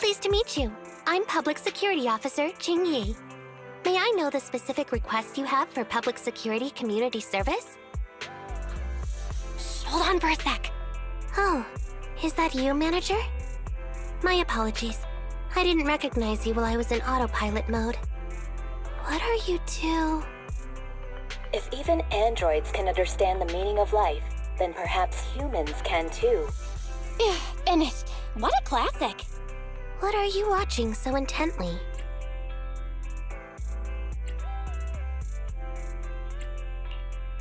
Pleased to meet you. I'm Public Security Officer Qingyi. May I know the specific request you have for public security community service? Shh, hold on for a sec. Oh, is that you, Manager? My apologies. I didn't recognize you while I was in autopilot mode. What are you two? If even androids can understand the meaning of life, then perhaps humans can too. Finished. What a classic. What are you watching so intently?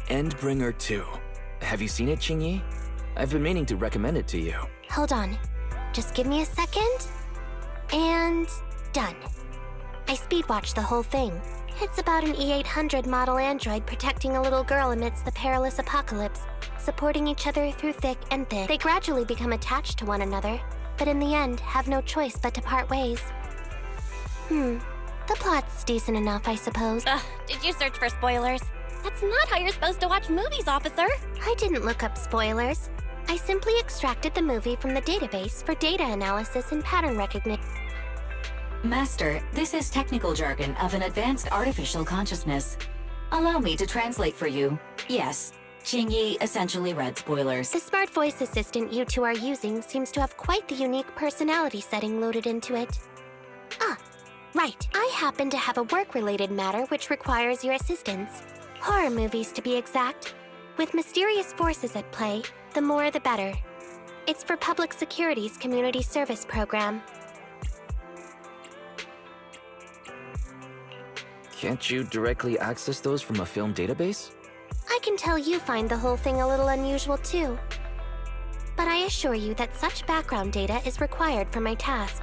Endbringer 2. Have you seen it, Qingyi? I've been meaning to recommend it to you. Hold on. Just give me a second. And done. I speed-watched the whole thing. It's about an E800 model android protecting a little girl amidst the perilous apocalypse, supporting each other through thick and thin. They gradually become attached to one another, but in the end have no choice but to part ways. The plot's decent enough, I suppose. Did you search for spoilers? That's not how you're supposed to watch movies, officer. I didn't look up spoilers. I simply extracted the movie from the database for data analysis and pattern recognition. Master, this is technical jargon of an advanced artificial consciousness. Allow me to translate for you. Yes, Qingyi essentially read spoilers. The smart voice assistant you two are using seems to have quite the unique personality setting loaded into it. Ah, right. I happen to have a work-related matter which requires your assistance. Horror movies, to be exact. With mysterious forces at play, the more the better. It's for Public Security's community service program. Can't you directly access those from a film database? I can tell you find the whole thing a little unusual too. But I assure you that such background data is required for my task.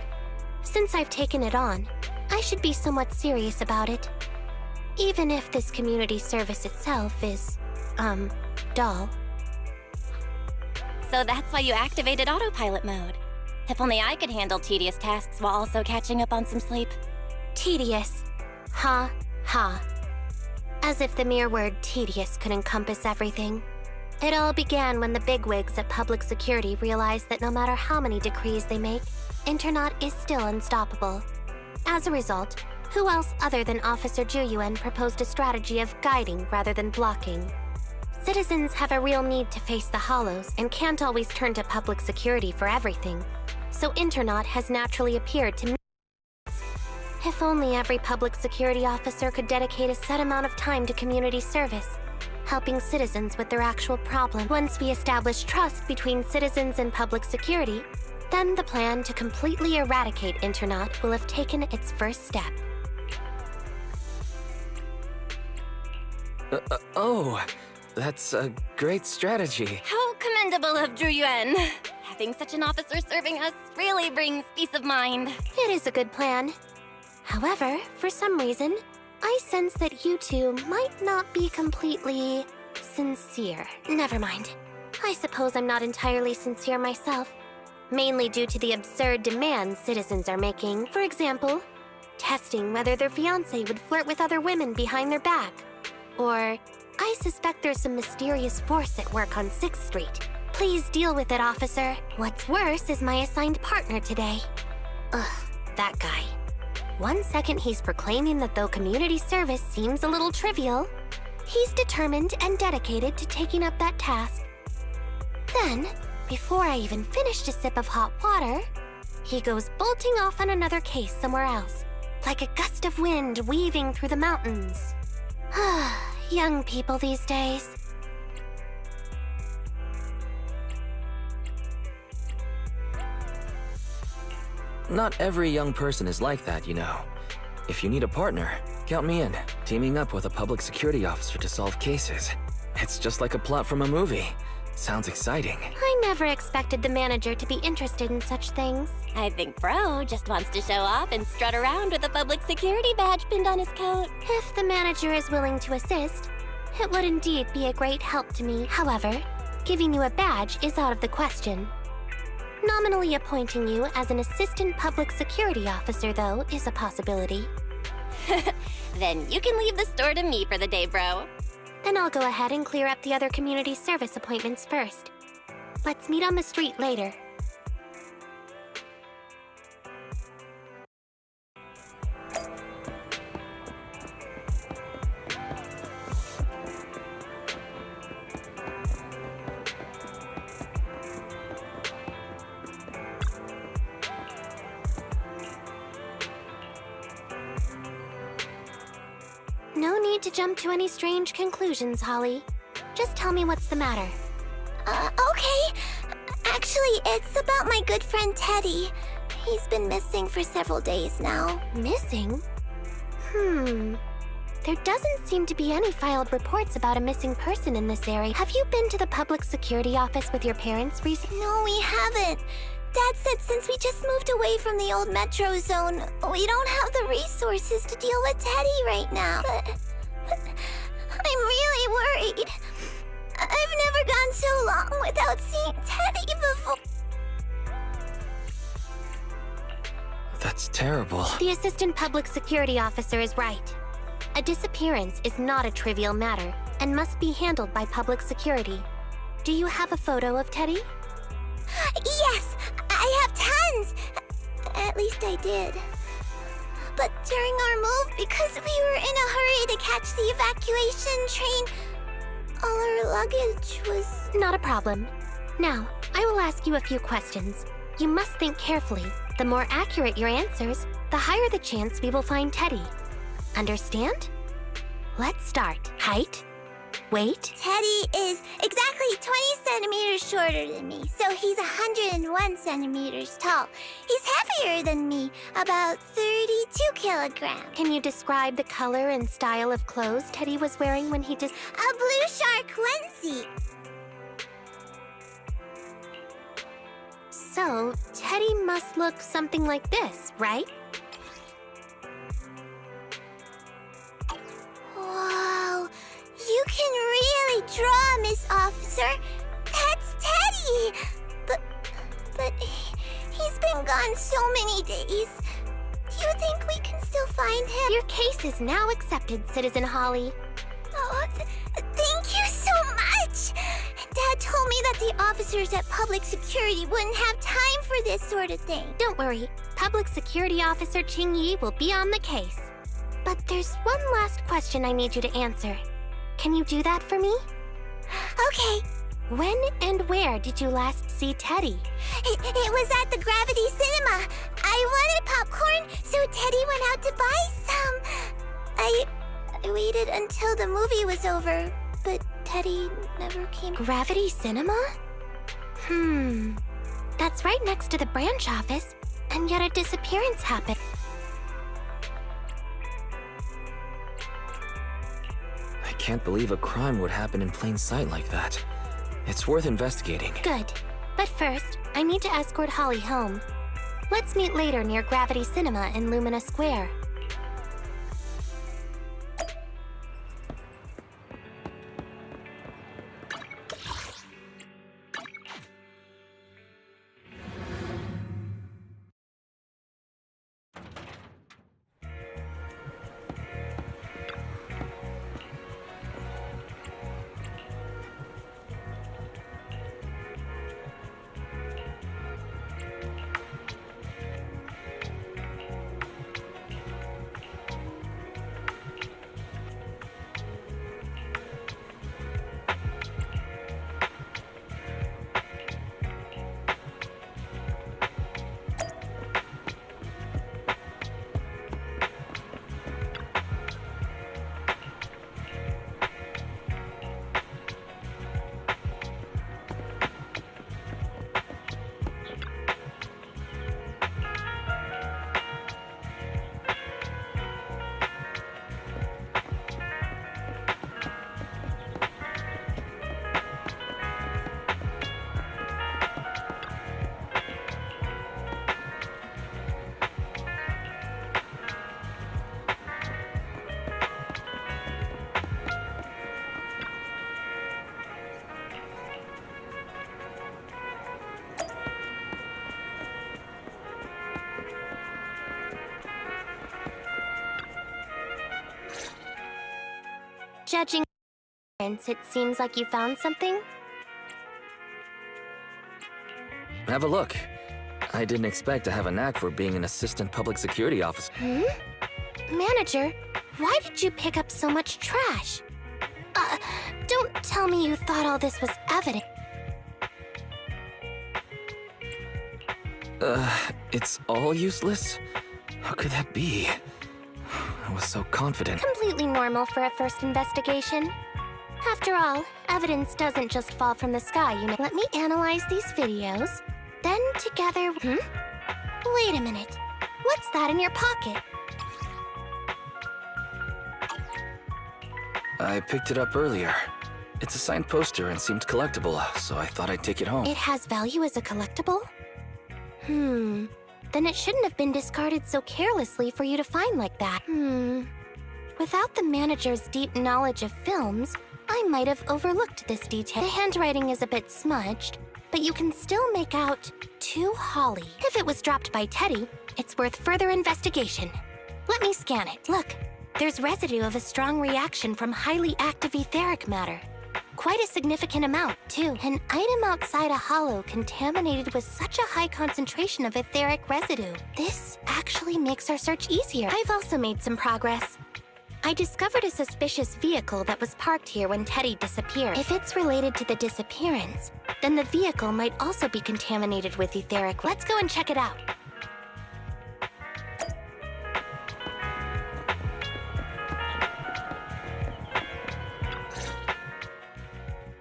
Since I've taken it on, I should be somewhat serious about it. Even if this community service itself is, dull. So that's why you activated autopilot mode. If only I could handle tedious tasks while also catching up on some sleep. Tedious. Ha, ha. As if the mere word tedious could encompass everything. It all began when the bigwigs at Public Security realized that no matter how many decrees they make, Internaut is still unstoppable. As a result, who else other than Officer Juyuan proposed a strategy of guiding rather than blocking? Citizens have a real need to face the hollows and can't always turn to Public Security for everything. So Internaut has naturally appeared to me. If only every public security officer could dedicate a set amount of time to community service, helping citizens with their actual problems. Once we establish trust between citizens and public security, then the plan to completely eradicate Internaut will have taken its first step. That's a great strategy. How commendable of Juyuan. Having such an officer serving us really brings peace of mind. It is a good plan. However, for some reason, I sense that you two might not be completely sincere. Never mind. I suppose I'm not entirely sincere myself, mainly due to the absurd demands citizens are making. For example, testing whether their fiancé would flirt with other women behind their back. Or, I suspect there's some mysterious force at work on 6th Street. Please deal with it, officer. What's worse is my assigned partner today. Ugh, that guy. One second he's proclaiming that though community service seems a little trivial, he's determined and dedicated to taking up that task. Then, before I even finished a sip of hot water, he goes bolting off on another case somewhere else, like a gust of wind weaving through the mountains. Young people these days. Not every young person is like that, you know. If you need a partner, count me in, teaming up with a public security officer to solve cases. It's just like a plot from a movie. Sounds exciting. I never expected the manager to be interested in such things. I think Bro just wants to show off and strut around with a public security badge pinned on his coat. If the manager is willing to assist, it would indeed be a great help to me. However, giving you a badge is out of the question. Nominally appointing you as an assistant public security officer, though, is a possibility. Then you can leave the store to me for the day, Bro. Then I'll go ahead and clear up the other community service appointments first. Let's meet on the street later. need to jump to any strange conclusions, Holly. Just tell me what's the matter. Okay. Actually, it's about my good friend Teddy. He's been missing for several days now. Missing? There doesn't seem to be any filed reports about a missing person in this area. Have you been to the public security office with your parents recently? No, we haven't. Dad said since we just moved away from the old metro zone, we don't have the resources to deal with Teddy right now. But I'm really worried. I've never gone so long without seeing Teddy before. That's terrible. The assistant public security officer is right. A disappearance is not a trivial matter and must be handled by public security. Do you have a photo of Teddy? Yes, I have tons. At least I did. But during our move, because we were in a hurry to catch the evacuation train, all our luggage was... Not a problem. Now, I will ask you a few questions. You must think carefully. The more accurate your answers, the higher the chance we will find Teddy. Understand? Let's start. Height? Weight? Teddy is exactly 20 centimeters shorter than me, so he's 101 centimeters tall. He's heavier than me, about 32 kilograms. Can you describe the color and style of clothes Teddy was wearing when he A blue shark onesie. So, Teddy must look something like this, right? Whoa, you can really draw, Miss Officer. That's Teddy. But he's been gone so many days. Do you think we can still find him? Your case is now accepted, Citizen Holly. Oh, thank you so much. Dad told me that the officers at public security wouldn't have time for this sort of thing. Don't worry, Public Security Officer Qingyi will be on the case. But there's one last question I need you to answer. Can you do that for me? Okay. When and where did you last see Teddy? It was at the Gravity Cinema. I wanted popcorn, so Teddy went out to buy some. I waited until the movie was over, but Teddy never came. Gravity Cinema? That's right next to the branch office, and yet a disappearance happened. I can't believe a crime would happen in plain sight like that. It's worth investigating. Good. But first, I need to escort Holly home. Let's meet later near Gravity Cinema in Lumina Square. Judging it seems like you found something. Have a look. I didn't expect to have a knack for being an assistant public security officer. Manager, why did you pick up so much trash? Don't tell me you thought all this was evident. It's all useless? How could that be? I was so confident. Completely normal for a first investigation. After all, evidence doesn't just fall from the sky, you know. Let me analyze these videos. Then together... Wait a minute. What's that in your pocket? I picked it up earlier. It's a signed poster and seemed collectible, so I thought I'd take it home. It has value as a collectible? Then it shouldn't have been discarded so carelessly for you to find like that. Without the manager's deep knowledge of films, I might have overlooked this detail. The handwriting is a bit smudged, but you can still make out "To Holly." If it was dropped by Teddy, it's worth further investigation. Let me scan it. Look, there's residue of a strong reaction from highly active etheric matter. Quite a significant amount, too. An item outside a hollow contaminated with such a high concentration of etheric residue. This actually makes our search easier. I've also made some progress. I discovered a suspicious vehicle that was parked here when Teddy disappeared. If it's related to the disappearance, then the vehicle might also be contaminated with etheric. Let's go and check it out.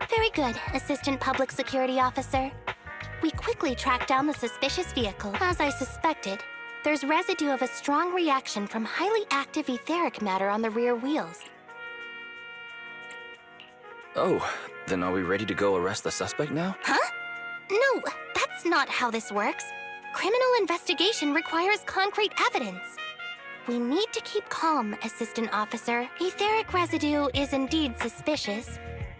Very good, Assistant Public Security Officer. We quickly tracked down the suspicious vehicle. As I suspected, there's residue of a strong reaction from highly active etheric matter on the rear wheels. Oh, then are we ready to go arrest the suspect now? Huh? No, that's not how this works. Criminal investigation requires concrete evidence. We need to keep calm, Assistant Officer. Etheric residue is indeed suspicious.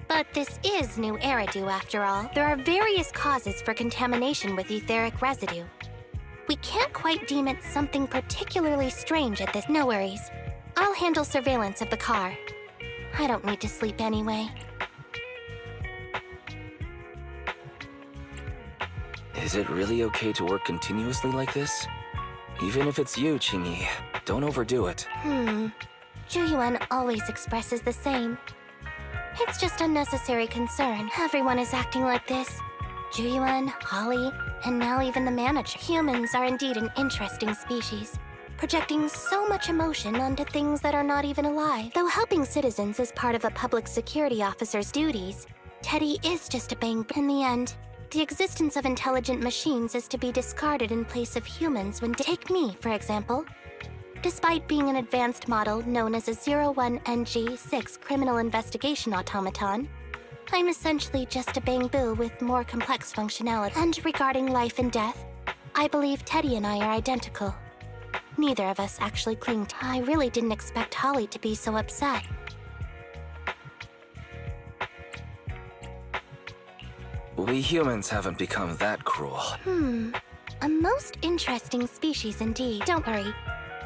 But this is new Eridu, after all. There are various causes for contamination with etheric residue. We can't quite deem it something particularly strange at this. No worries. I'll handle surveillance of the car. I don't need to sleep anyway. Is it really okay to work continuously like this? Even if it's you, Qingyi, don't overdo it. Zhuyuan always expresses the same. It's just unnecessary concern. Everyone is acting like this. Zhuyuan, Holly, and now even the manager. Humans are indeed an interesting species, projecting so much emotion onto things that are not even alive. Though helping citizens is part of a public security officer's duties, Teddy is just a bang. In the end, the existence of intelligent machines is to be discarded in place of humans when... Take me, for example. Despite being an advanced model known as a 01NG6 criminal investigation automaton, I'm essentially just a bang-boo with more complex functionality. And regarding life and death, I believe Teddy and I are identical. Neither of us actually cling to... I really didn't expect Holly to be so upset. We humans haven't become that cruel. A most interesting species indeed. Don't worry.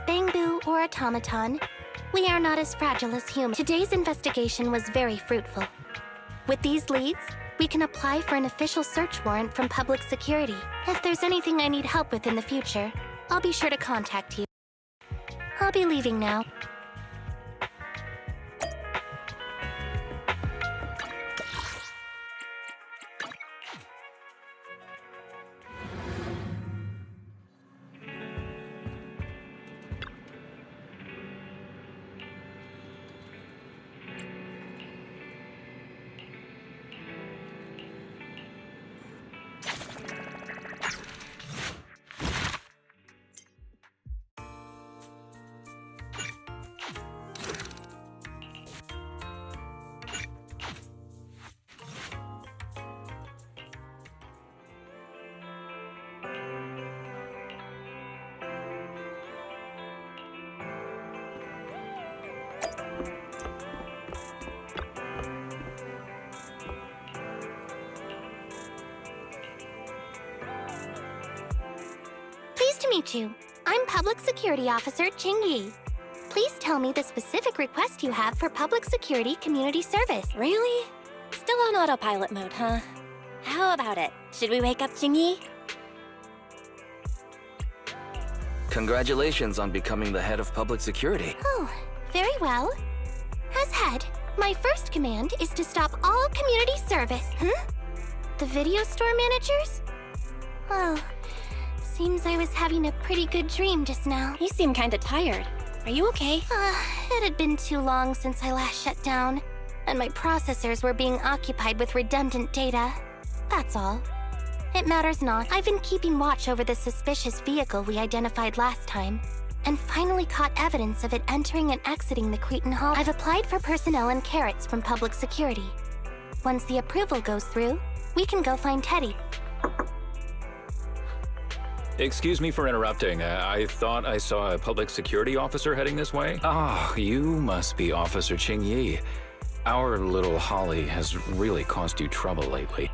Bang-boo or automaton, we are not as fragile as humans. Today's investigation was very fruitful. With these leads, we can apply for an official search warrant from public security. If there's anything I need help with in the future, I'll be sure to contact you. I'll be leaving now. To meet you. I'm Public Security Officer Qingyi. Please tell me the specific request you have for public security community service. Really? Still on autopilot mode, huh? How about it? Should we wake up Qingyi? Congratulations on becoming the head of public security. Oh, very well. As head, my first command is to stop all community service. The video store managers? Oh, seems I was having a pretty good dream just now. You seem kinda tired. Are you okay? It had been too long since I last shut down, and my processors were being occupied with redundant data. That's all. It matters not. I've been keeping watch over the suspicious vehicle we identified last time, and finally caught evidence of it entering and exiting the Cretan Hall. I've applied for personnel and carrots from public security. Once the approval goes through, we can go find Teddy. Excuse me for interrupting. I thought I saw a public security officer heading this way. Ah, you must be Officer Qingyi. Our little Holly has really caused you trouble lately.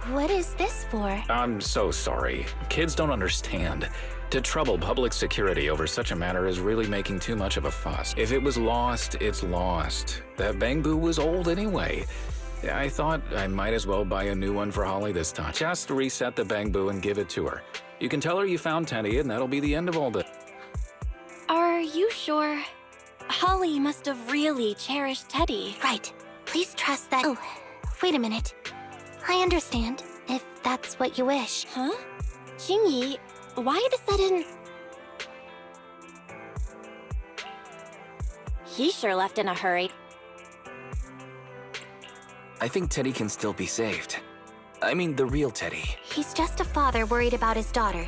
What is this for? I'm so sorry. Kids don't understand. To trouble public security over such a matter is really making too much of a fuss. If it was lost, it's lost. That Bangbu was old anyway. I thought I might as well buy a new one for Holly this time. Just reset the Bangbu and give it to her. You can tell her you found Teddy, and that'll be the end of all this. Are you sure? Holly must have really cherished Teddy. Right. Please trust that. Oh, wait a minute. I understand, if that's what you wish. Huh? Qingyi, why the sudden... He sure left in a hurry. I think Teddy can still be saved. I mean, the real Teddy. He's just a father worried about his daughter.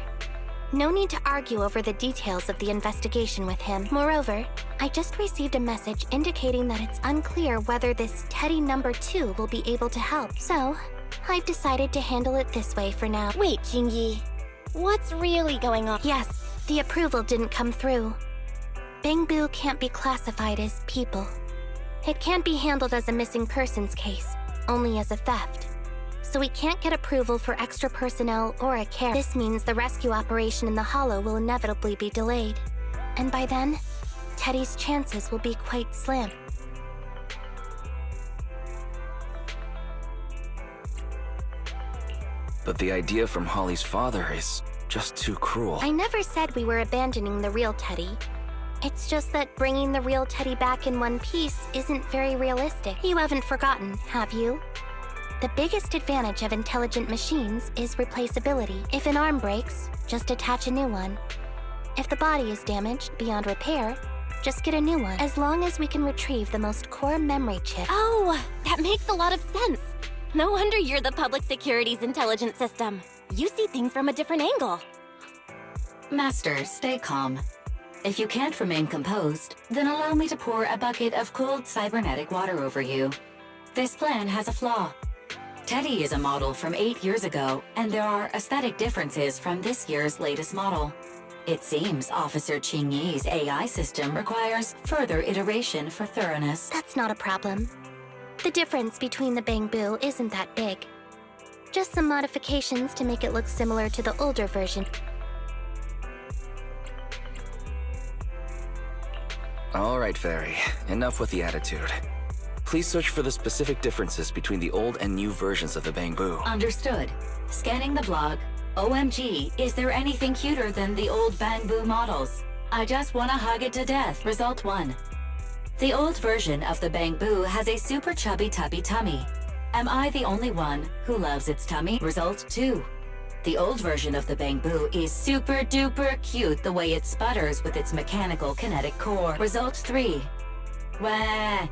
No need to argue over the details of the investigation with him. Moreover, I just received a message indicating that it's unclear whether this Teddy number 2 will be able to help. So, I've decided to handle it this way for now. Wait, Qingyi. What's really going on? Yes, the approval didn't come through. Bangbu can't be classified as people. It can't be handled as a missing persons case, only as a theft. So we can't get approval for extra personnel or a care. This means the rescue operation in the Hollow will inevitably be delayed. And by then, Teddy's chances will be quite slim. But the idea from Holly's father is just too cruel. I never said we were abandoning the real Teddy. It's just that bringing the real Teddy back in one piece isn't very realistic. You haven't forgotten, have you? The biggest advantage of intelligent machines is replaceability. If an arm breaks, just attach a new one. If the body is damaged beyond repair, just get a new one. As long as we can retrieve the most core memory chip. Oh, that makes a lot of sense. No wonder you're the public security's intelligence system. You see things from a different angle. Master, stay calm. If you can't remain composed, then allow me to pour a bucket of cold cybernetic water over you. This plan has a flaw. Teddy is a model from 8 years ago, and there are aesthetic differences from this year's latest model. It seems Officer Qingyi's AI system requires further iteration for thoroughness. That's not a problem. The difference between the Bangbu isn't that big. Just some modifications to make it look similar to the older version. All right, Fairy. Enough with the attitude. Please search for the specific differences between the old and new versions of the Bangbu. Understood. Scanning the blog. OMG, is there anything cuter than the old Bangbu models? I just wanna hug it to death. Result 1. The old version of the Bangbu has a super chubby tubby tummy. Am I the only one who loves its tummy? Result 2. The old version of the Bangbu is super duper cute the way it sputters with its mechanical kinetic core. Result 3. Wah.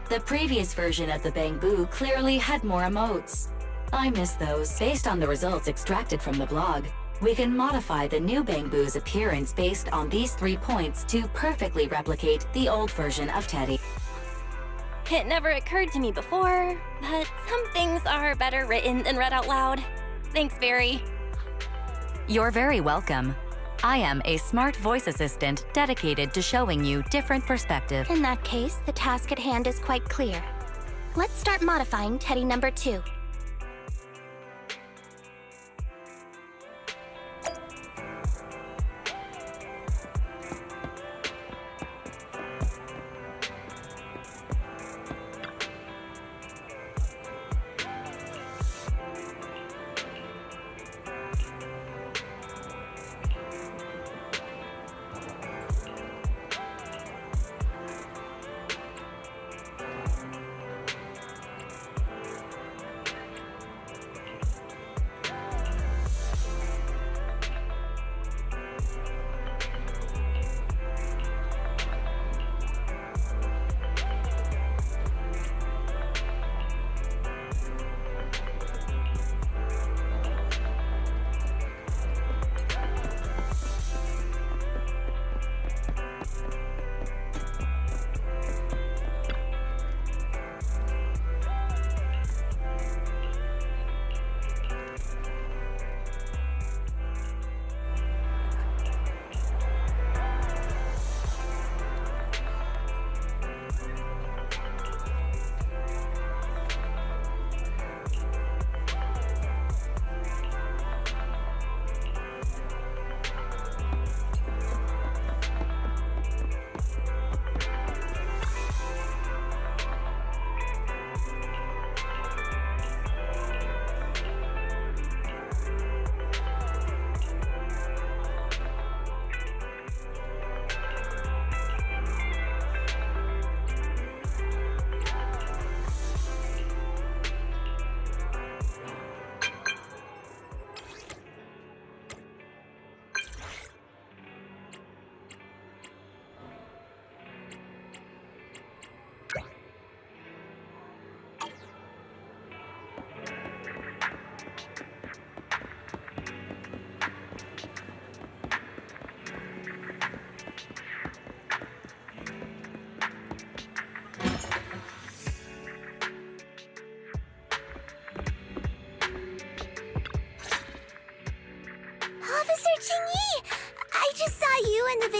The previous version of the Bangbu clearly had more emotes. I miss those. Based on the results extracted from the blog, we can modify the new Bangbu's appearance based on these 3 points to perfectly replicate the old version of Teddy. It never occurred to me before, but some things are better written than read out loud. Thanks, Barry. You're very welcome. I am a smart voice assistant dedicated to showing you different perspectives. In that case, the task at hand is quite clear. Let's start modifying Teddy number 2.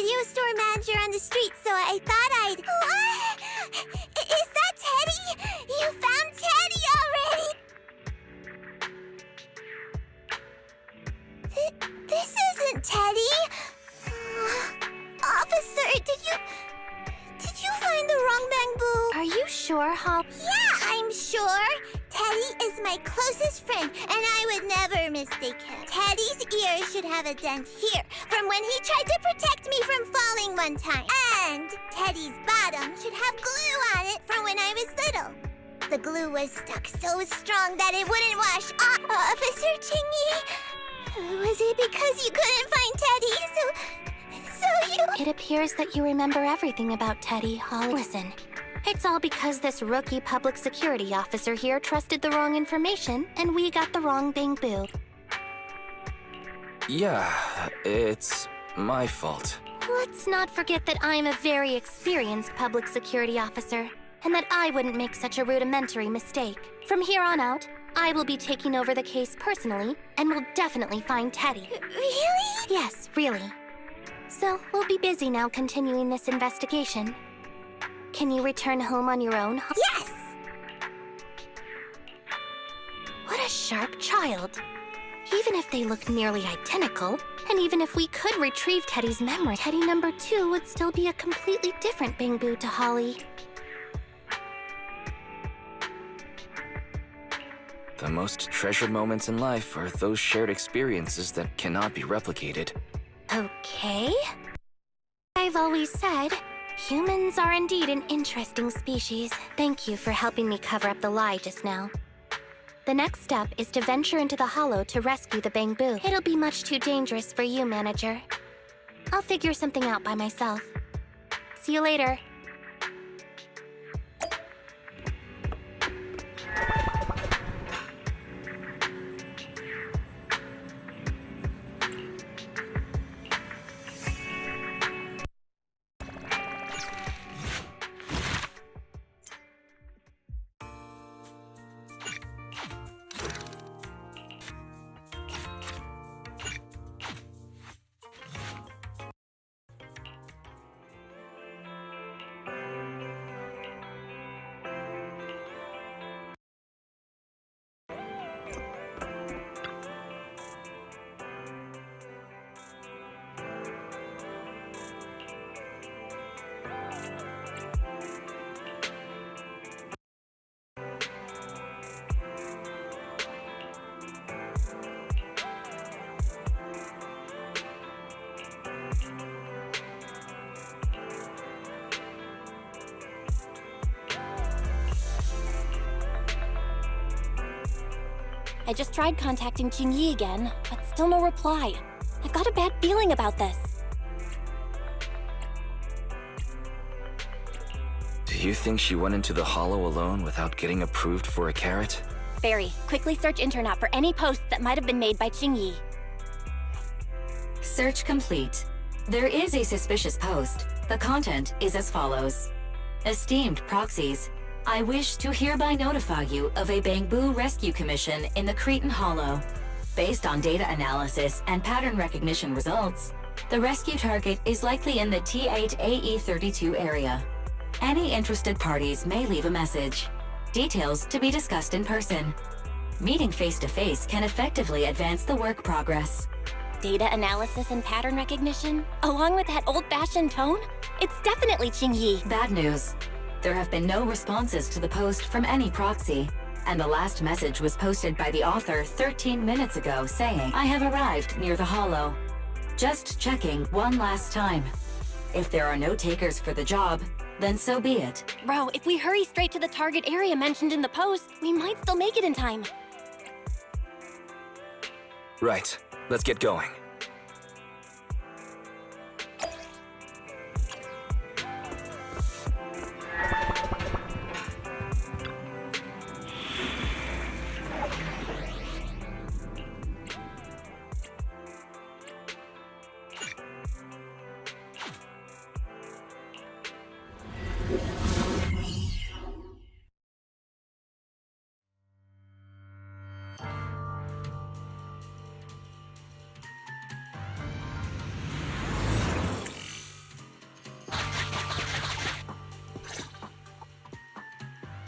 video store manager on the street, so I thought I'd... What? Is that Teddy? You found Teddy already? This isn't Teddy. Officer, did you find the wrong bamboo? Are you sure, Hop? Yeah, I'm sure. Teddy is my closest friend, and I would never mistake him. Teddy's ear should have a dent here from when he tried to protect me from falling one time. And Teddy's bottom should have glue on it from when I was little. The glue was stuck so strong that it wouldn't wash off. Officer Qingyi, was it because you couldn't find Teddy, so you... It appears that you remember everything about Teddy, Holly. Listen, it's all because this rookie public security officer here trusted the wrong information, and we got the wrong bamboo. Yeah, it's my fault. Let's not forget that I'm a very experienced public security officer, and that I wouldn't make such a rudimentary mistake. From here on out, I will be taking over the case personally, and will definitely find Teddy. Really? Yes, really. So, we'll be busy now continuing this investigation. Can you return home on your own? Yes! What a sharp child. Even if they look nearly identical, and even if we could retrieve Teddy's memory, Teddy number 2 would still be a completely different bamboo to Holly. The most treasured moments in life are those shared experiences that cannot be replicated. Okay. I've always said, humans are indeed an interesting species. Thank you for helping me cover up the lie just now. The next step is to venture into the hollow to rescue the bamboo. It'll be much too dangerous for you, manager. I'll figure something out by myself. See you later. I just tried contacting Qingyi again, but still no reply. I've got a bad feeling about this. Do you think she went into the hollow alone without getting approved for a carrot? Barry, quickly search internet for any posts that might have been made by Qingyi. Search complete. There is a suspicious post. The content is as follows. Esteemed proxies, I wish to hereby notify you of a bamboo rescue commission in the Cretan Hollow. Based on data analysis and pattern recognition results, the rescue target is likely in the T8AE32 area. Any interested parties may leave a message. Details to be discussed in person. Meeting face-to-face can effectively advance the work progress. Data analysis and pattern recognition? Along with that old-fashioned tone? It's definitely Qingyi. Bad news. There have been no responses to the post from any proxy, and the last message was posted by the author 13 minutes ago saying, I have arrived near the hollow. Just checking one last time. If there are no takers for the job, then so be it. Bro, if we hurry straight to the target area mentioned in the post, we might still make it in time. Right. Let's get going.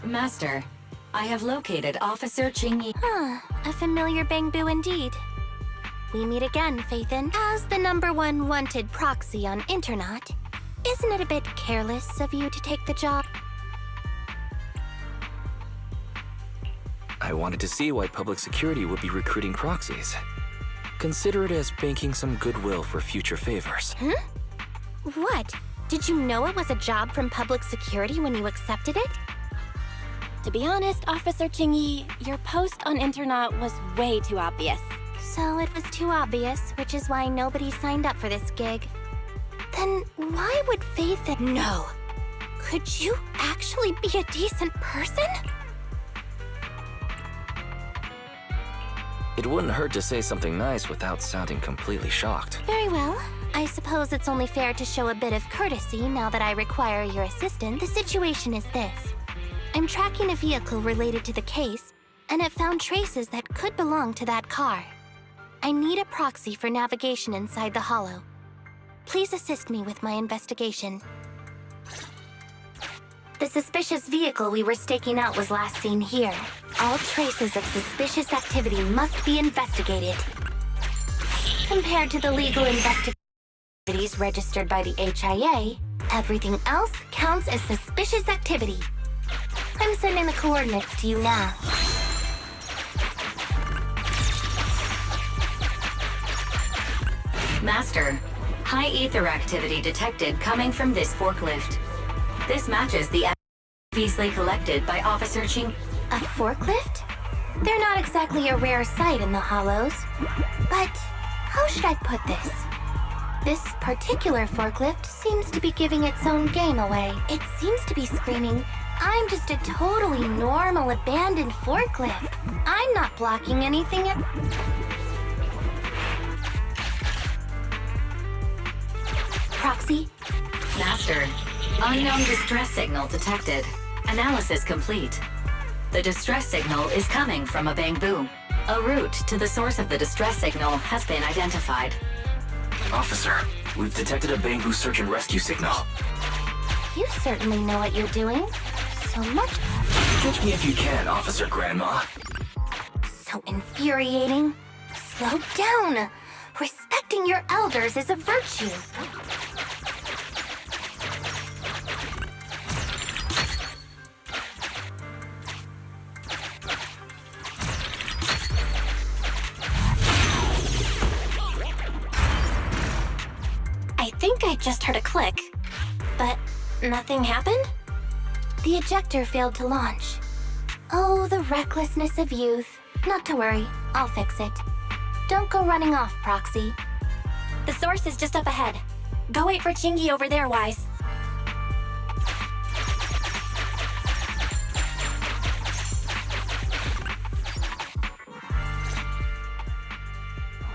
Master, I have located Officer Qingyi. A familiar Bangbu indeed. We meet again, Faithin. As the #1 wanted proxy on Internet, isn't it a bit careless of you to take the job? I wanted to see why public security would be recruiting proxies. Consider it as banking some goodwill for future favors. What? Did you know it was a job from public security when you accepted it? To be honest, Officer Qingyi, your post on Internet was way too obvious. So it was too obvious, which is why nobody signed up for this gig. Then why would Faithin know? Could you actually be a decent person? It wouldn't hurt to say something nice without sounding completely shocked. Very well. I suppose it's only fair to show a bit of courtesy now that I require your assistance. The situation is this. I'm tracking a vehicle related to the case, and it found traces that could belong to that car. I need a proxy for navigation inside the hollow. Please assist me with my investigation. The suspicious vehicle we were staking out was last seen here. All traces of suspicious activity must be investigated. Compared to the legal investigations registered by the HIA, everything else counts as suspicious activity. I'm sending the coordinates to you now. Master, high ether activity detected coming from this forklift. This matches the previously collected by Officer Qing. A forklift? They're not exactly a rare sight in the hollows. But how should I put this? This particular forklift seems to be giving its own game away. It seems to be screaming, "I'm just a totally normal abandoned forklift. I'm not blocking anything." Proxy? Master, unknown distress signal detected. Analysis complete. The distress signal is coming from a Bangbu. A route to the source of the distress signal has been identified. Officer, we've detected a Bangbu search and rescue signal. You certainly know what you're doing. So much. Catch me if you can, Officer Grandma. So infuriating. Slow down. Respecting your elders is a virtue. I think I just heard a click, but nothing happened? The ejector failed to launch. Oh, the recklessness of youth. Not to worry, I'll fix it. Don't go running off, Proxy. The source is just up ahead. Go wait for Qingyi over there, Wise.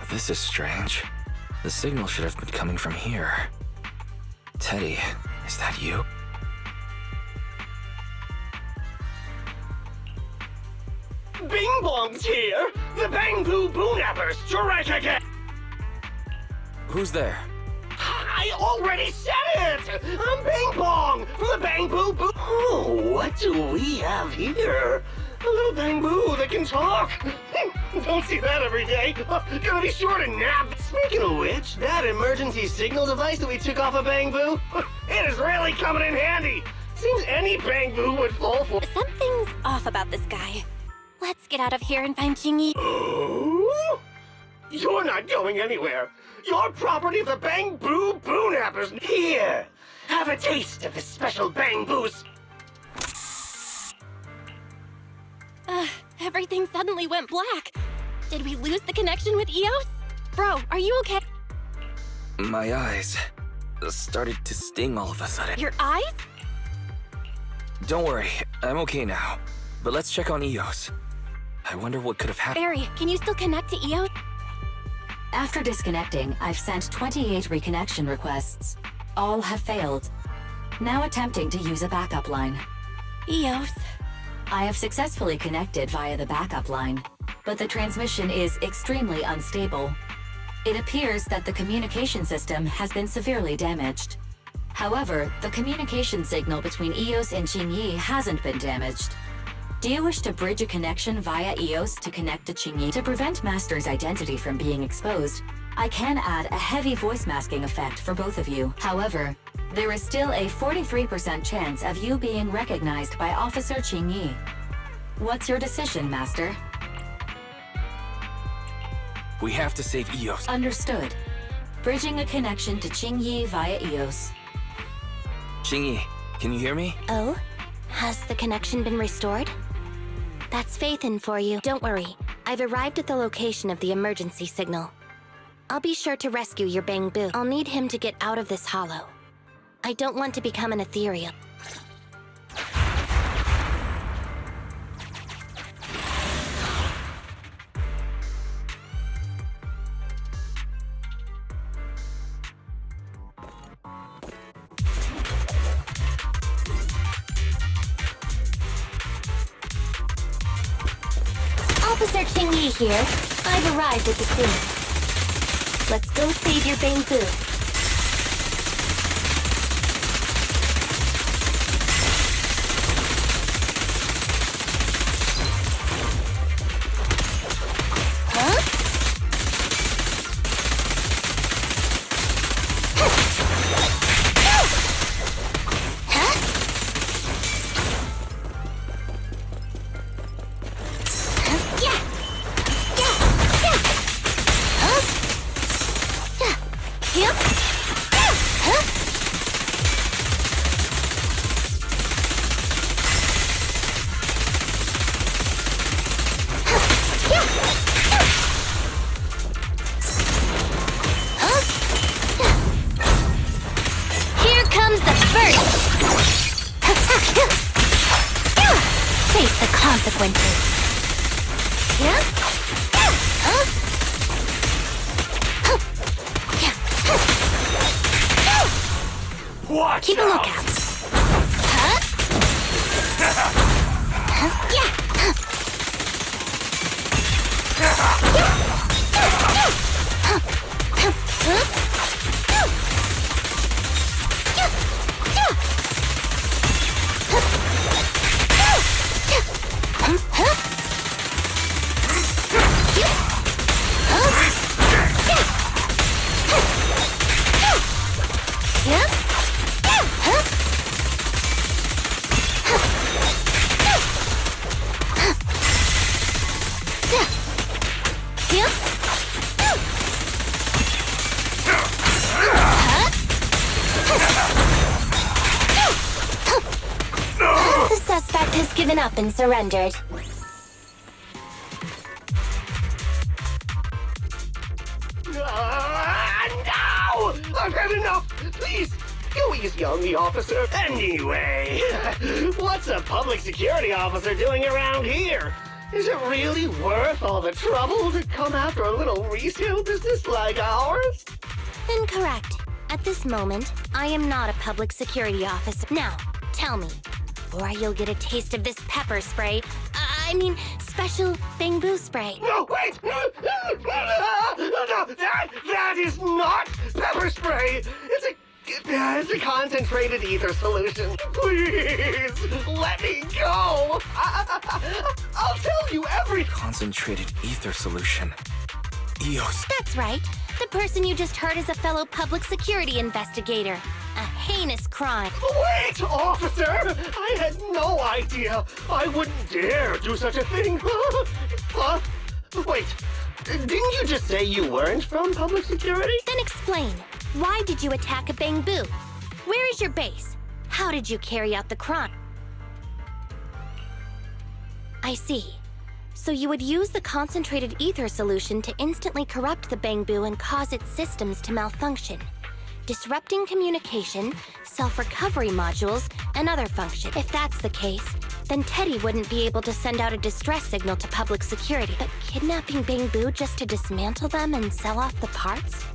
This is strange. The signal should have been coming from here. Teddy, is that you? Bing Bong's here! The Bangbu Boonappers strike again! Who's there? I already said it! I'm Bing Bong from the Bangbu Boo... Oh, what do we have here? A little Bangbu that can talk! Don't see that every day. Gonna be sure to nap. Speaking of which, that emergency signal device that we took off of Bangbu, it is really coming in handy! Seems any Bangbu would fall for... Something's off about this guy. Let's get out of here and find Qingyi. Oh? You're not going anywhere. You're property of the Bangbu Boonappers. Here, have a taste of the special Bangbu's. Everything suddenly went black. Did we lose the connection with Eos? Bro, are you okay? My eyes started to sting all of a sudden. Your eyes? Don't worry, I'm okay now. But let's check on Eos. I wonder what could have happened. Barry, can you still connect to Eos? After disconnecting, I've sent 28 reconnection requests. All have failed. Now attempting to use a backup line. Eos. I have successfully connected via the backup line, but the transmission is extremely unstable. It appears that the communication system has been severely damaged. However, the communication signal between EOS and Qingyi hasn't been damaged. Do you wish to bridge a connection via EOS to connect to Qingyi? To prevent Master's identity from being exposed, I can add a heavy voice masking effect for both of you. However, there is still a 43% chance of you being recognized by Officer Qingyi. What's your decision, Master? We have to save EOS. Understood. Bridging a connection to Qingyi via EOS. Qingyi, can you hear me? Oh? Has the connection been restored? That's Faithin for you. Don't worry. I've arrived at the location of the emergency signal. I'll be sure to rescue your Bangbu. I'll need him to get out of this hollow. I don't want to become an ethereal. Officer Qingyi here. I've arrived at the scene. Let's go save your Bangbu. Face the consequences. Watch Keep a out! lookout. The suspect has given up and surrendered. No! I've had enough! Please, go easy on me, officer. Anyway, what's a public security officer doing around here? Is it really worth all the trouble to come after a little resale business like ours? Incorrect. At this moment, I am not a public security officer. Now, tell me, or you'll get a taste of this pepper spray. I mean, special Bangbu spray. No, wait! No, that is not pepper spray! It's a concentrated ether solution. Please, let me go! I'll tell you everything! Concentrated ether solution. EOS. That's right. The person you just heard is a fellow public security investigator. A heinous crime. Wait, officer! I had no idea. I wouldn't dare do such a thing. Huh? Wait, didn't you just say you weren't from public security? Then explain. Why did you attack a Bangbu? Where is your base? How did you carry out the crime? I see. So you would use the concentrated ether solution to instantly corrupt the Bangbu and cause its systems to malfunction, disrupting communication, self-recovery modules, and other functions. If that's the case, then Teddy wouldn't be able to send out a distress signal to public security. But kidnapping Bangbu just to dismantle them and sell off the parts?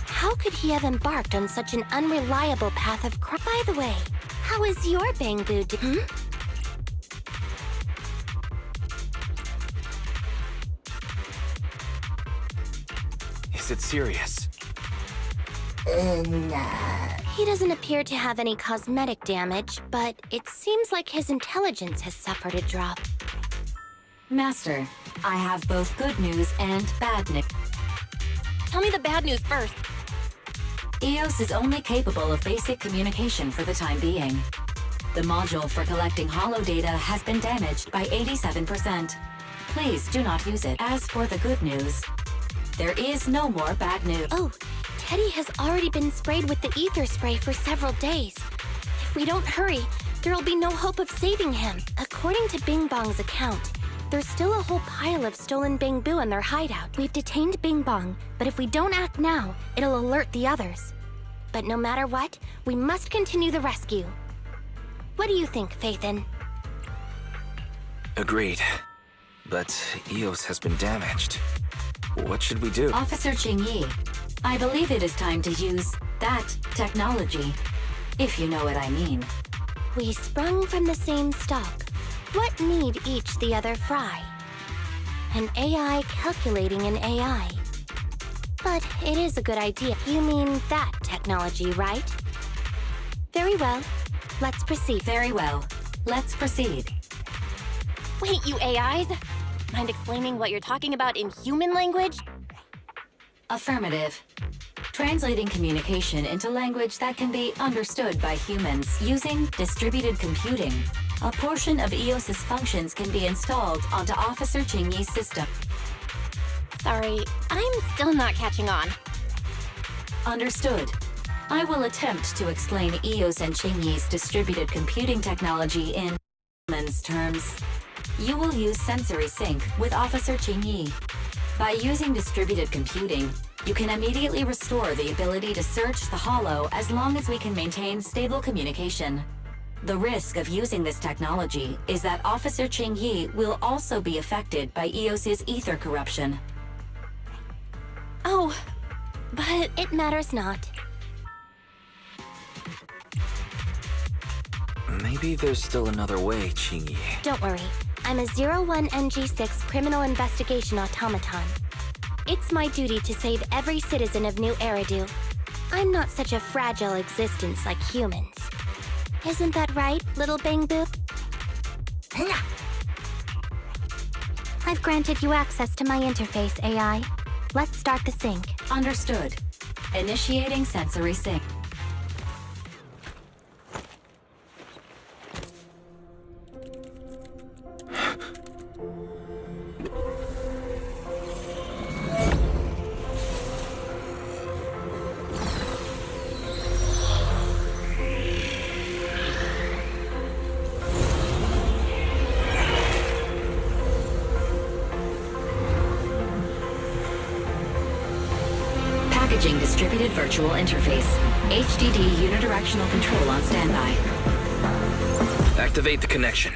How could he have embarked on such an unreliable path of crime? By the way, how is your Bangbu Is it serious? He doesn't appear to have any cosmetic damage, but it seems like his intelligence has suffered a drop. Master, I have both good news and bad news. Tell me the bad news first. EOS is only capable of basic communication for the time being. The module for collecting holo data has been damaged by 87%. Please do not use it. As for the good news, there is no more bad news. Oh, Teddy has already been sprayed with the ether spray for several days. If we don't hurry, there'll be no hope of saving him. According to Bing Bong's account, there's still a whole pile of stolen Bangbu in their hideout. We've detained Bing Bong, but if we don't act now, it'll alert the others. But no matter what, we must continue the rescue. What do you think, Faithin? Agreed. But EOS has been damaged. What should we do? Officer Qingyi, I believe it is time to use that technology, if you know what I mean. We sprung from the same stock. What need each the other fry? An AI calculating an AI. But it is a good idea. You mean that technology, right? Very well. Let's proceed. Very well. Let's proceed. Wait, you AIs? Mind explaining what you're talking about in human language? Affirmative. Translating communication into language that can be understood by humans using distributed computing. A portion of EOS's functions can be installed onto Officer Qingyi's system. Sorry, I'm still not catching on. Understood. I will attempt to explain EOS and Qingyi's distributed computing technology in layman's terms. You will use sensory sync with Officer Qingyi. By using distributed computing, you can immediately restore the ability to search the holo as long as we can maintain stable communication. The risk of using this technology is that Officer Qingyi will also be affected by EOS's ether corruption. Oh, but it matters not. Maybe there's still another way, Qingyi. Don't worry. I'm a 01NG6 criminal investigation automaton. It's my duty to save every citizen of New Eridu. I'm not such a fragile existence like humans. Isn't that right, little Bangbu? I've granted you access to my interface, AI. Let's start the sync. Understood. Initiating sensory sync. Packaging distributed virtual interface. HDD unidirectional control on standby. Activate the connection.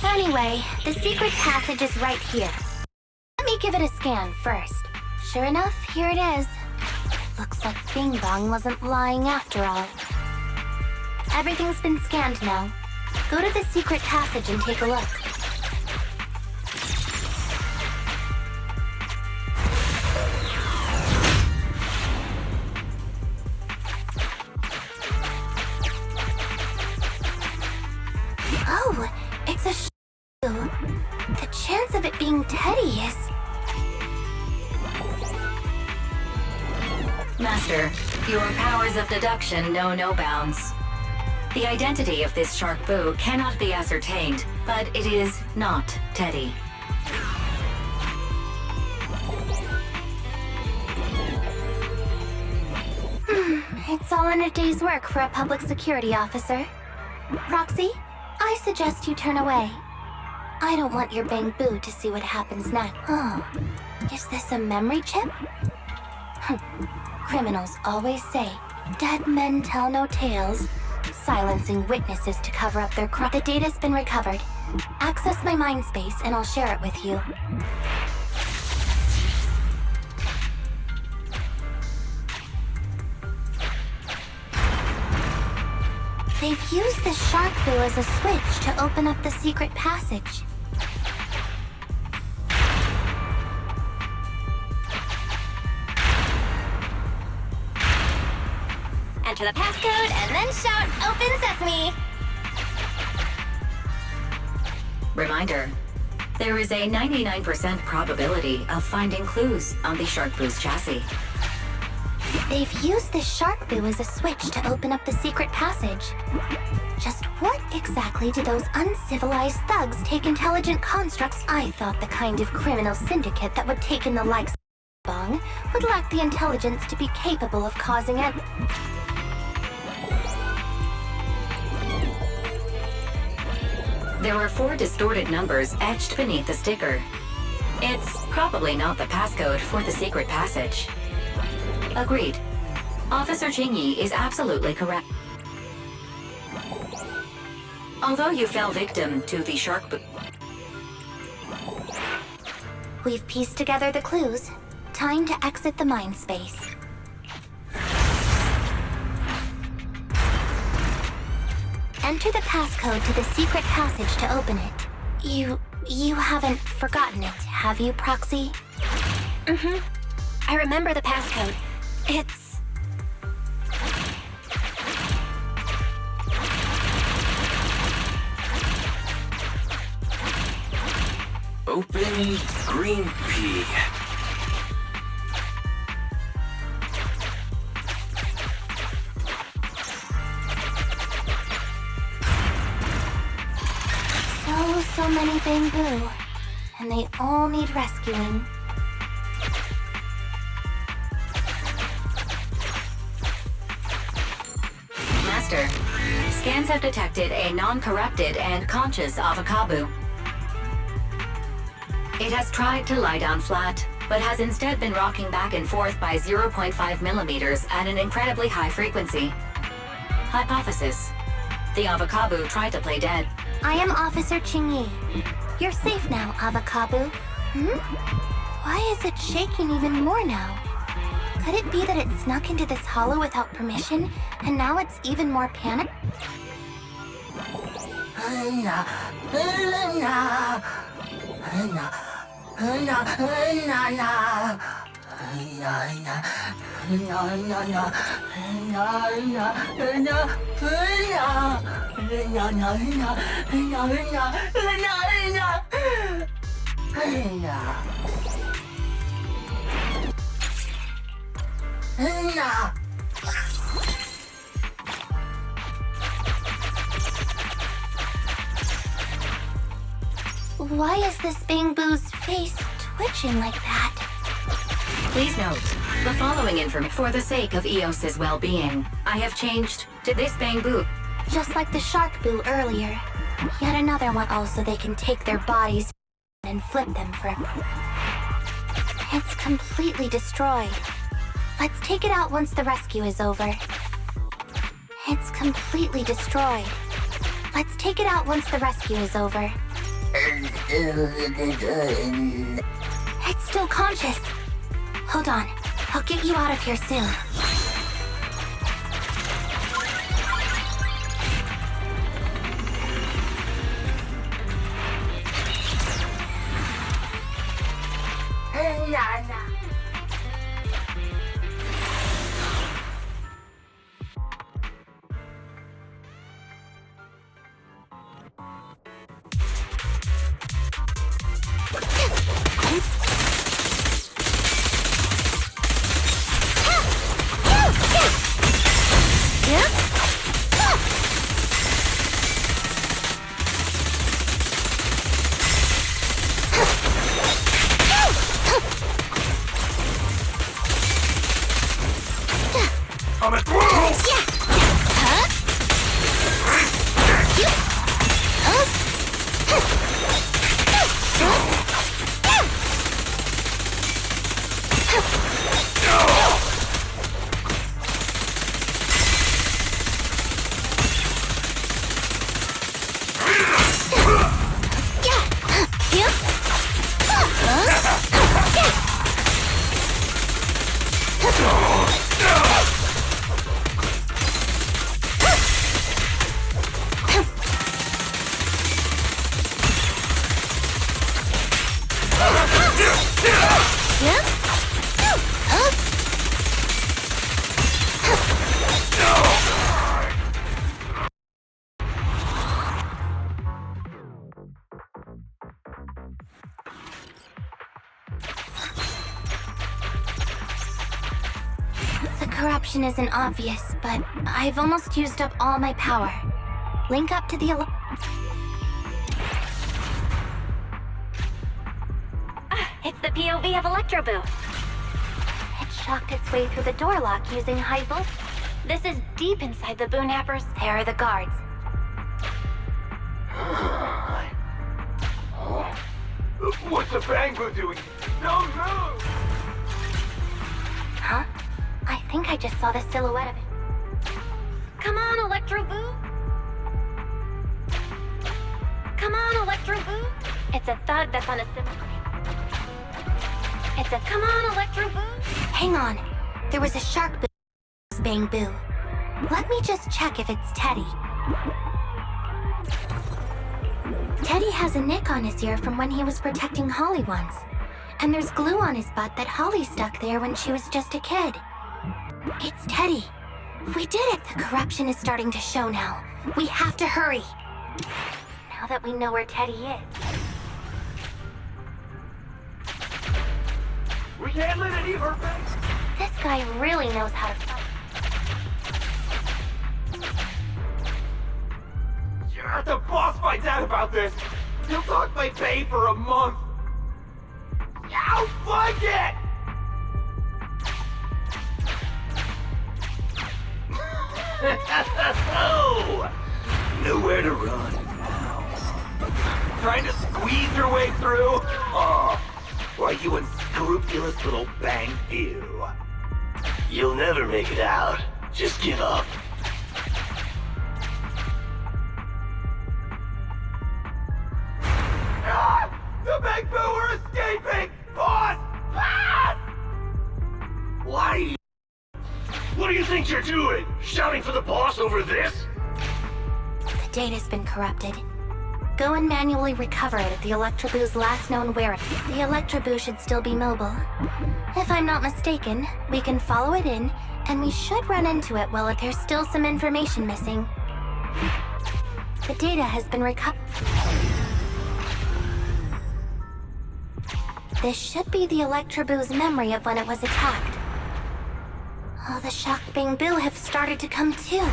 Anyway, the secret passage is right here. Let me give it a scan first. Sure enough, here it is. Looks like Bing Bong wasn't lying after all. Everything's been scanned now. Go to the secret passage and take a look. Oh, it's a The chance of it being Teddy is... Master, your powers of deduction know no bounds. The identity of this shark boo cannot be ascertained, but it is not Teddy. It's all in a day's work for a public security officer. Roxy, I suggest you turn away. I don't want your Bangbu to see what happens next. Oh, is this a memory chip? Criminals always say, dead men tell no tales, silencing witnesses to cover up their crime. The data's been recovered. Access my mind space and I'll share it with you. They've used the shark boo as a switch to open up the secret passage. enter the passcode, and then shout, "Open Sesame!" Reminder, there is a 99% probability of finding clues on the Shark Boo's chassis. They've used this shark boo as a switch to open up the secret passage. Just what exactly do those uncivilized thugs take intelligent constructs? I thought the kind of criminal syndicate that would take in the likes of Bong would lack the intelligence to be capable of causing it. There are 4 distorted numbers etched beneath the sticker. It's probably not the passcode for the secret passage. Agreed. Officer Qingyi is absolutely correct. Although you fell victim to the shark boo... We've pieced together the clues. Time to exit the mind space. Enter the passcode to the secret passage to open it. You haven't forgotten it, have you, Proxy? Mm-hmm. I remember the passcode. It's... Open green pea. So many bamboo, and they all need rescuing. Master, scans have detected a non-corrupted and conscious avocado. It has tried to lie down flat, but has instead been rocking back and forth by 0.5 millimeters at an incredibly high frequency. Hypothesis: the avocado tried to play dead. I am Officer Qingyi. You're safe now, Avocado. Why is it shaking even more now? Could it be that it snuck into this hollow without permission, and now it's even more panicked? Why is this bamboo's face twitching like that? Please note, the following information for the sake of EOS's well-being, I have changed to this bamboo. Just like the shark boo earlier. Yet another one also they can take their bodies and flip them for... It's completely destroyed. Let's take it out once the rescue is over. It's completely destroyed. Let's take it out once the rescue is over. It's still conscious. Hold on. I'll get you out of here soon. corruption isn't obvious, but I've almost used up all my power. Link up to the It's the POV of Electroboo. It shocked its way through the door lock using high voltage. This is deep inside the Boo Nappers. There are the guards. What's the Bang Boo doing? Don't move! Huh? I think I just saw the silhouette of it. Come on, Electroboo! Come on, Electroboo! It's a thug that's on a similar... It's a come on, Electroboo! Hang on. There was a shark boo. Bang Boo. Let me just check if it's Teddy. Teddy has a nick on his ear from when he was protecting Holly once. And there's glue on his butt that Holly stuck there when she was just a kid. It's Teddy. We did it! The corruption is starting to show now. We have to hurry. Now that we know where Teddy is. We can't let any of her face! This guy really knows how to fight. Yeah, the boss finds out about this! He'll talk my pay for a month! I'll find it! Nowhere to run now. Trying to squeeze your way through? Oh, why, you unscrupulous little Bang Boo. You'll never make it out. Just give up. Ah! The Bang Boo are escaping! Boss! Ah! Why? What do you think you're doing? Shouting for the boss over this? The data's been corrupted. Go and manually recover it at the Electroboo's last known wearable. The Electroboo should still be mobile. If I'm not mistaken, we can follow it in, and we should run into it well if there's still some information missing. The data has been recovered. This should be the Electroboo's memory of when it was attacked. Oh, the shocked Bang Boo have started to come too.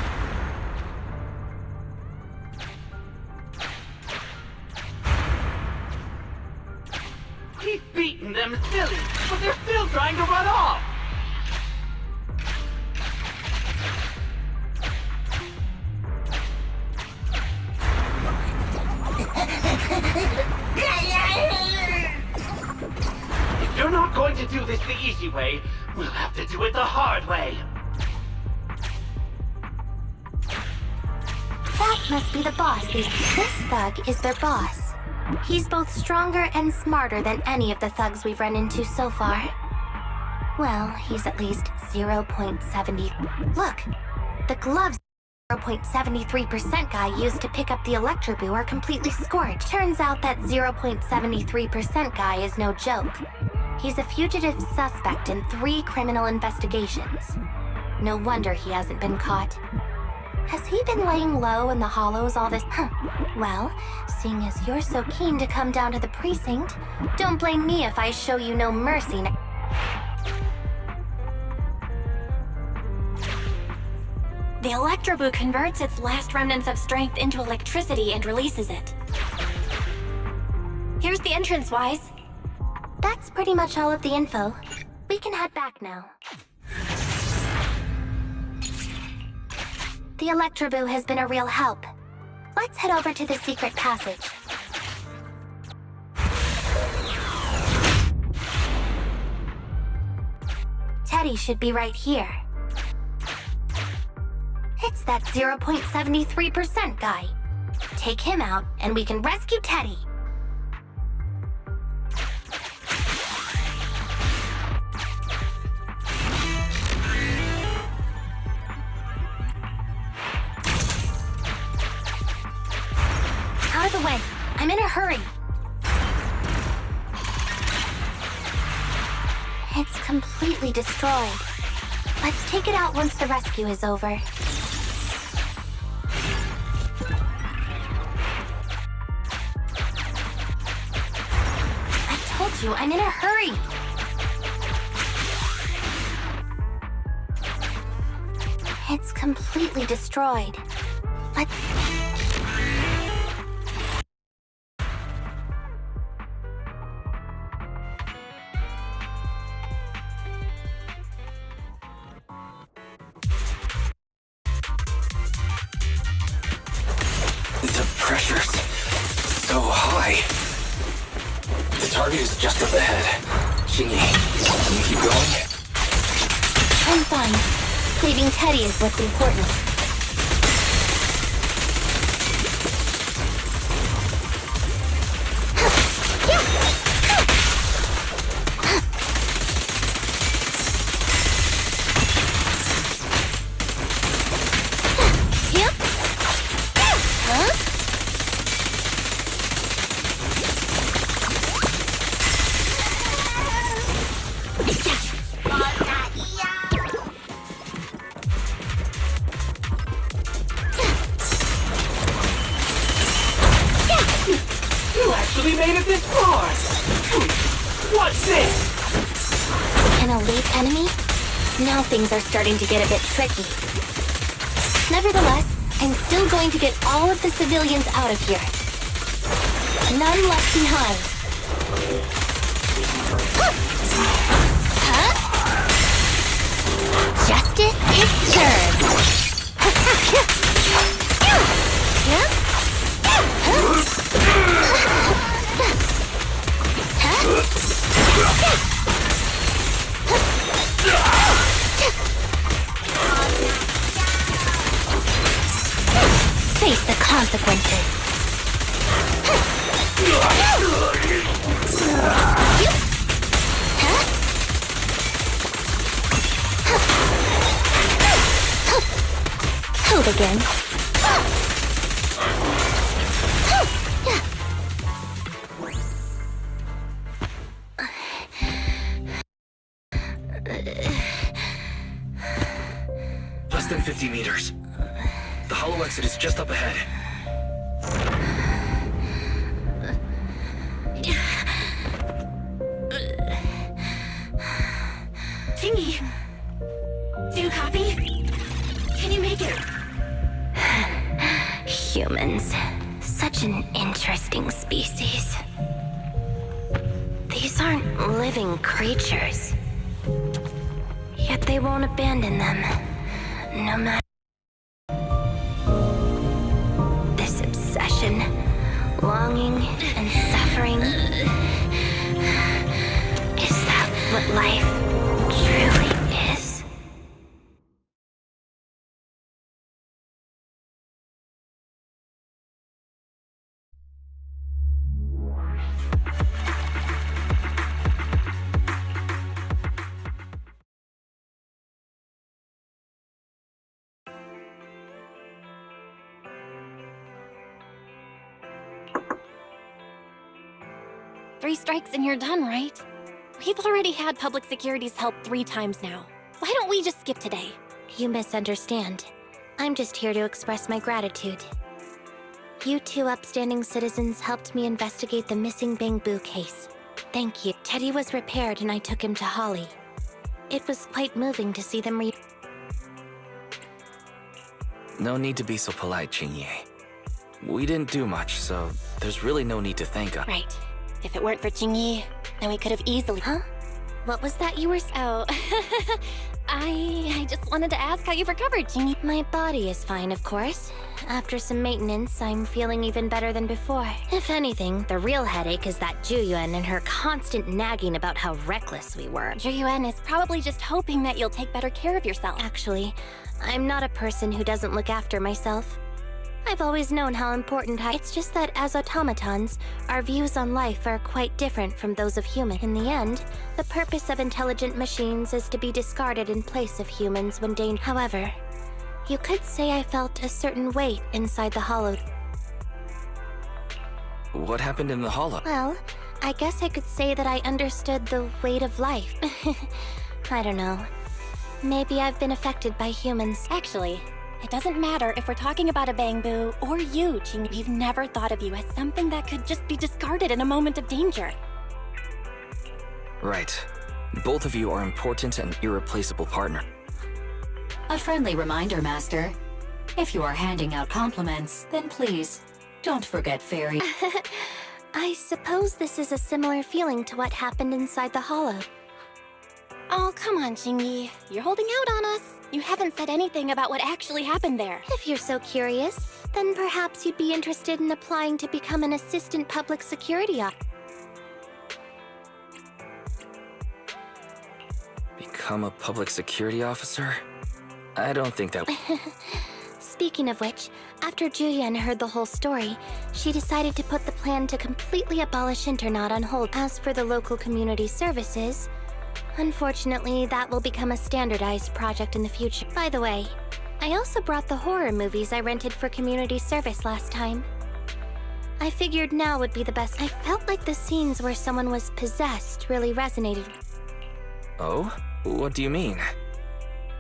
He's beaten them silly, but they're still trying to run off! If you're not going to do this the easy way, we'll have to do it the hard way. That must be the boss. This thug is their boss. He's both stronger and smarter than any of the thugs we've run into so far. Well, he's at least 0.70. Look, the gloves 0.73% guy used to pick up the Electroboo are completely scorched. Turns out that 0.73% guy is no joke. He's a fugitive suspect in 3 criminal investigations. No wonder he hasn't been caught. Has he been laying low in the hollows all this? Well, seeing as you're so keen to come down to the precinct, don't blame me if I show you no mercy. The Electroboo converts its last remnants of strength into electricity and releases it. Here's the entrance, Wise. That's pretty much all of the info. We can head back now. The Electroboo has been a real help. Let's head over to the secret passage. Teddy should be right here. It's that 0.73% guy. Take him out, and we can rescue Teddy. Out of the way. I'm in a hurry. It's completely destroyed. Let's take it out once the rescue is over. I told you, I'm in a hurry. It's completely destroyed. But... The pressure's so high. The target is just up ahead. Qingyi, can you keep going? I'm fine. Saving Teddy is what's important. You actually made it this far! What's this? An elite enemy? Now things are starting to get a bit tricky. Nevertheless, I'm still going to get all of the civilians out of here. None left behind. Huh? Justice is served. Face the consequences. Who begins? Less than 50 meters. The hollow exit is just up ahead. Qingyi! Do you copy? Can you make it? Humans. Such an interesting species. These aren't living creatures. Yet they won't abandon them. No matter... This obsession, longing, and suffering. Is that what life truly is? Three strikes and you're done, right? We've already had public security's help 3 times now. Why don't we just skip today? You misunderstand. I'm just here to express my gratitude. You 2 upstanding citizens helped me investigate the missing Bangbu case. Thank you. Teddy was repaired and I took him to Holly. It was quite moving to see them No need to be so polite, Qingyi. We didn't do much, so there's really no need to thank us. Right. If it weren't for Qingyi, then we could have easily... Huh? What was that you were saying? Oh, I just wanted to ask how you've recovered, Qingyi. My body is fine, of course. After some maintenance, I'm feeling even better than before. If anything, the real headache is that Juyuan and her constant nagging about how reckless we were. Juyuan is probably just hoping that you'll take better care of yourself. Actually, I'm not a person who doesn't look after myself. I've always known how important It's just that as automatons, our views on life are quite different from those of humans. In the end, the purpose of intelligent machines is to be discarded in place of humans when dangerous. However, you could say I felt a certain weight inside the hollow. What happened in the hollow? Well, I guess I could say that I understood the weight of life. I don't know. Maybe I've been affected by humans. Actually, it doesn't matter if we're talking about a Bangbu or you, Qingyi. We've never thought of you as something that could just be discarded in a moment of danger. Right. Both of you are important and irreplaceable partner. A friendly reminder, Master. If you are handing out compliments, then please, don't forget Fairy. I suppose this is a similar feeling to what happened inside the hollow. Oh, come on, Qingyi. You're holding out on us. You haven't said anything about what actually happened there. If you're so curious, then perhaps you'd be interested in applying to become an assistant public security officer. Become a public security officer? I don't think that... Speaking of which, after Juyen heard the whole story, she decided to put the plan to completely abolish Internat on hold. As for the local community services, unfortunately, that will become a standardized project in the future. By the way, I also brought the horror movies I rented for community service last time. I figured now would be the best. I felt like the scenes where someone was possessed really resonated. Oh? What do you mean?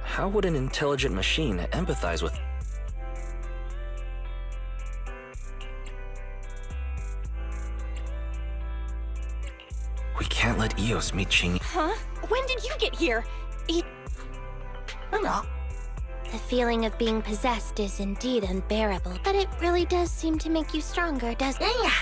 How would an intelligent machine empathize with... We can't let Eos meet Qingyi. Huh? When did you get here? The feeling of being possessed is indeed unbearable, but it really does seem to make you stronger, doesn't it?